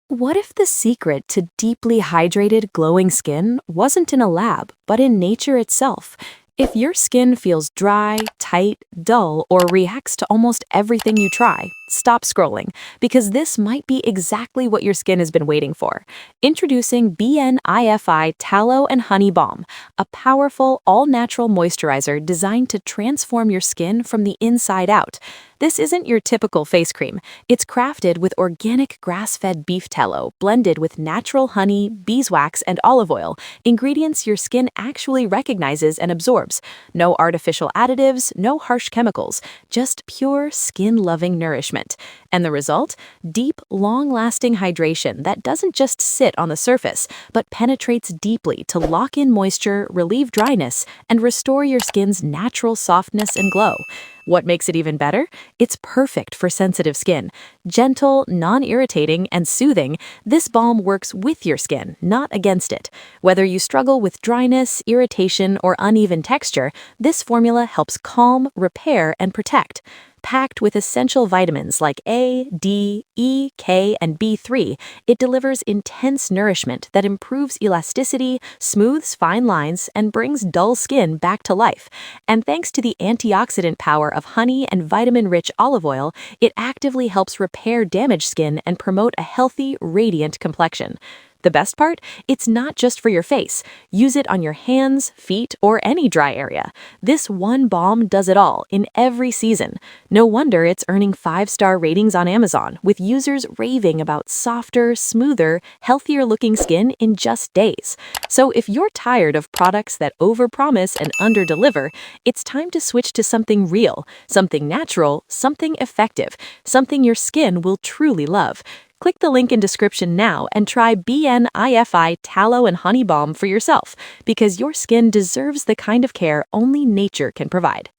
What if the secret to deeply hydrated, glowing skin wasn't in a lab, but in nature itself? If your skin feels dry, tight, dull, or reacts to almost everything you try, stop scrolling, because this might be exactly what your skin has been waiting for. Introducing BNIFI Tallow and Honey Balm, a powerful, all-natural moisturizer designed to transform your skin from the inside out. This isn't your typical face cream. It's crafted with organic grass-fed beef tallow blended with natural honey, beeswax, and olive oil, ingredients your skin actually recognizes and absorbs. No artificial additives, no harsh chemicals, just pure skin-loving nourishment. And the result? Deep, long-lasting hydration that doesn't just sit on the surface, but penetrates deeply to lock in moisture, relieve dryness, and restore your skin's natural softness and glow. What makes it even better? It's perfect for sensitive skin. Gentle, non-irritating, and soothing, this balm works with your skin, not against it. Whether you struggle with dryness, irritation, or uneven texture, this formula helps calm, repair, and protect. Packed with essential vitamins like A, D, E, K, and B3, it delivers intense nourishment that improves elasticity, smooths fine lines, and brings dull skin back to life. And thanks to the antioxidant power of honey and vitamin-rich olive oil, it actively helps repair damaged skin and promote a healthy, radiant complexion. The best part? It's not just for your face. Use it on your hands, feet, or any dry area. This one balm does it all in every season. No wonder it's earning 5-star ratings on Amazon, with users raving about softer, smoother, healthier-looking skin in just days. So if you're tired of products that overpromise and underdeliver, it's time to switch to something real, something natural, something effective, something your skin will truly love. Click the link in description now and try BNIFI Tallow and Honey Balm for yourself, because your skin deserves the kind of care only nature can provide.